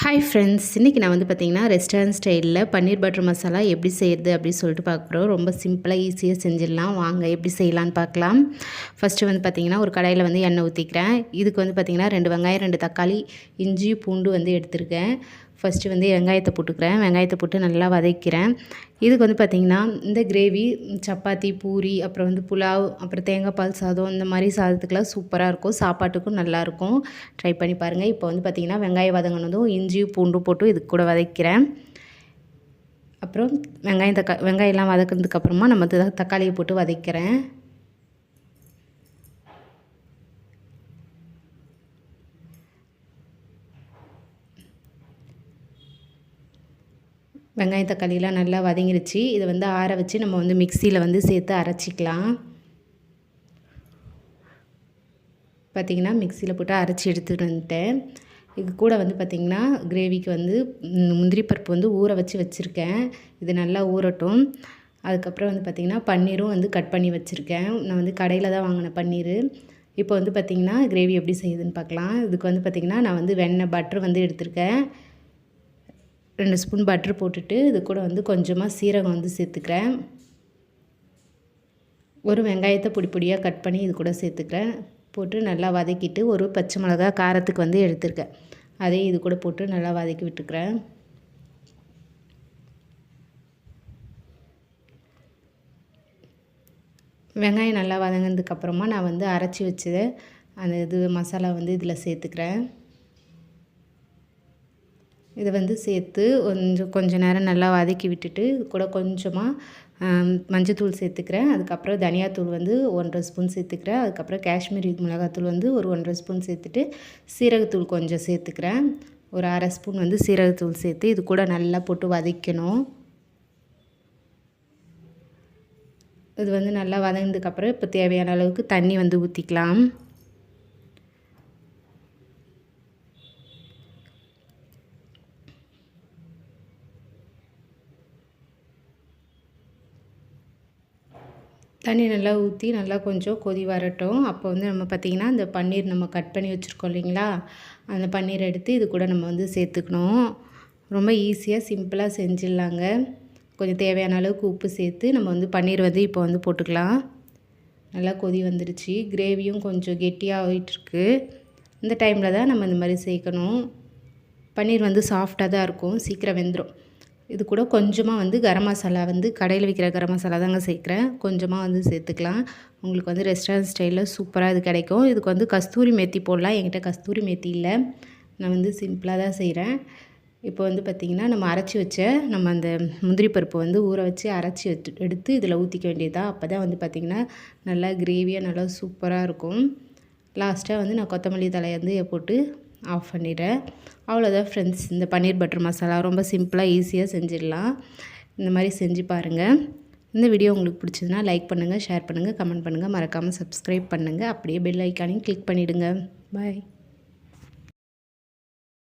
Hi friends, இன்றைக்கி நான் வந்து பார்த்திங்கன்னா ரெஸ்டாரண்ட் ஸ்டைலில் பன்னீர் பட்டர் மசாலா எப்படி செய்கிறது அப்படின்னு சொல்லிட்டு பார்க்குறோம். ரொம்ப சிம்பிளாக ஈஸியாக செஞ்சிடலாம். வாங்க எப்படி செய்யலான்னு பார்க்கலாம். ஃபஸ்ட்டு வந்து பார்த்திங்கன்னா ஒரு கடாயில் வந்து எண்ணெய் ஊற்றிக்கிறேன். இதுக்கு வந்து பார்த்திங்கன்னா 2 வெங்காயம் 2 தக்காளி இஞ்சி பூண்டு வந்து எடுத்துருக்கேன். ஃபஸ்ட்டு வந்து வெங்காயத்தை போட்டுக்கிறேன். வெங்காயத்தை போட்டு நல்லா வதக்கிறேன். இதுக்கு வந்து பார்த்திங்கன்னா இந்த கிரேவி சப்பாத்தி பூரி அப்புறம் வந்து புலாவ் அப்புறம் தேங்காய் பால் சாதம் இந்த மாதிரி சாதத்துக்கெலாம் சூப்பராக இருக்கும். சாப்பாட்டுக்கும் நல்லாயிருக்கும். ட்ரை பண்ணி பாருங்கள். இப்போ வந்து பார்த்திங்கன்னா வெங்காயம் வதங்கினதும் இஞ்சி பூண்டும் போட்டு இது கூட வதக்கிறேன். அப்புறம் வெங்காயம்லாம் வதக்கினதுக்கப்புறமா நம்ம தக்காளியை போட்டு வதக்கிறேன். வெங்காயம் தக்காளிலாம் நல்லா வதங்கிருச்சு. இதை வந்து ஆற வச்சு நம்ம வந்து மிக்சியில் வந்து சேர்த்து அரைச்சிக்கலாம். பார்த்திங்கன்னா மிக்சியில் போட்டு அரைச்சி எடுத்துகிட்டு வந்துட்டேன். இது கூட வந்து பார்த்திங்கன்னா கிரேவிக்கு வந்து முந்திரி பருப்பு வந்து ஊற வச்சுருக்கேன். இது நல்லா ஊறட்டும். அதுக்கப்புறம் வந்து பார்த்திங்கன்னா பன்னீரும் வந்து கட் பண்ணி வச்சுருக்கேன். நான் வந்து கடையில் தான் வாங்கினேன் பன்னீர். இப்போ வந்து பார்த்திங்கன்னா கிரேவி எப்படி செய்யுதுன்னு பார்க்கலாம். இதுக்கு வந்து பார்த்திங்கன்னா நான் வந்து பட்டர் வந்து எடுத்திருக்கேன். 2 ஸ்பூன் பட்டர் போட்டுட்டு இது கூட வந்து கொஞ்சமாக சீரகம் வந்து சேர்த்துக்கிறேன். ஒரு வெங்காயத்தை பொடியாக கட் பண்ணி இது கூட சேர்த்துக்கிறேன். போட்டு நல்லா வதக்கிட்டு ஒரு பச்சை மிளகா காரத்துக்கு வந்து எடுத்துருக்கேன். அதையும் இது கூட போட்டு நல்லா வதக்கி விட்டுக்கிறேன். வெங்காயம் நல்லா வதங்கினதுக்கப்புறமா நான் வந்து அரைச்சி வச்சது அந்த மசாலா வந்து இதில் சேர்த்துக்கிறேன். இதை வந்து சேர்த்து கொஞ்சம் நேரம் நல்லா வதக்கி விட்டுட்டு இது கூட கொஞ்சமாக மஞ்சத்தூள் சேர்த்துக்கிறேன். அதுக்கப்புறம் தனியாத்தூள் வந்து 1½ ஸ்பூன் சேர்த்துக்கிறேன். அதுக்கப்புறம் காஷ்மீரி மிளகாத்தூள் வந்து ஒரு 1½ ஸ்பூன் சேர்த்துட்டு சீரகத்தூள் கொஞ்சம் சேர்த்துக்கிறேன். ஒரு 1/2 ஸ்பூன் வந்து சீரகத்தூள் சேர்த்து இது கூட நல்லா போட்டு வதக்கணும். இது வந்து நல்லா வதங்கினதுக்கப்புறம் இப்போ தேவையான அளவுக்கு தண்ணி வந்து ஊற்றிக்கலாம். தண்ணி நல்லா ஊற்றி நல்லா கொஞ்சம் கொதி வரட்டும். அப்போ வந்து நம்ம பார்த்திங்கன்னா இந்த பன்னீர் நம்ம கட் பண்ணி வச்சுருக்கோம் இல்லைங்களா, அந்த பன்னீரை எடுத்து இது கூட நம்ம வந்து சேர்த்துக்கணும். ரொம்ப ஈஸியாக சிம்பிளாக செஞ்சிடலாங்க. கொஞ்சம் தேவையான அளவுக்கு உப்பு சேர்த்து நம்ம வந்து பன்னீர் வந்து இப்போ வந்து போட்டுக்கலாம். நல்லா கொதி வந்துடுச்சு. கிரேவியும் கொஞ்சம் கெட்டியாக ஆகிட்டுருக்கு. இந்த டைமில் தான் நம்ம இந்த மாதிரி சேர்க்கணும். பன்னீர் வந்து சாஃப்டாக தான் இருக்கும், சீக்கிரம் வெந்துடும். இது கூட கொஞ்சமாக வந்து கரம் மசாலா வந்து கடையில் விற்கிற கரம் மசாலா தாங்க சேர்க்குறேன். கொஞ்சமாக வந்து சேர்த்துக்கலாம். உங்களுக்கு வந்து ரெஸ்டாரண்ட் ஸ்டைலில் சூப்பராக இது கிடைக்கும். இதுக்கு வந்து கஸ்தூரி மேத்தி போடலாம். என்கிட்ட கஸ்தூரி மேத்தி இல்லை. நான் வந்து சிம்பிளாக தான் செய்கிறேன். இப்போ வந்து பார்த்திங்கன்னா நம்ம அரைச்சி வச்ச அந்த முந்திரி பருப்பு வந்து ஊற வச்சு அரைச்சி எடுத்து இதில் ஊற்றிக்க வேண்டியதாக. அப்போ தான் வந்து பார்த்திங்கன்னா நல்லா கிரேவியாக நல்லா சூப்பராக இருக்கும். லாஸ்ட்டாக வந்து நான் கொத்தமல்லி தலையை வந்து போட்டு ஆஃப் பண்ணிடுறேன். அவ்வளோதான் ஃப்ரெண்ட்ஸ். இந்த பன்னீர் பட்டர் மசாலா ரொம்ப சிம்பிளாக ஈஸியாக செஞ்சிடலாம். இந்த மாதிரி செஞ்சு பாருங்கள். இந்த வீடியோ உங்களுக்கு பிடிச்சதுன்னா லைக் பண்ணுங்கள், ஷேர் பண்ணுங்கள், கமெண்ட் பண்ணுங்கள், மறக்காமல் சப்ஸ்கிரைப் பண்ணுங்கள். அப்படியே பெல் ஐக்கானையும் கிளிக் பண்ணிவிடுங்க. பாய்.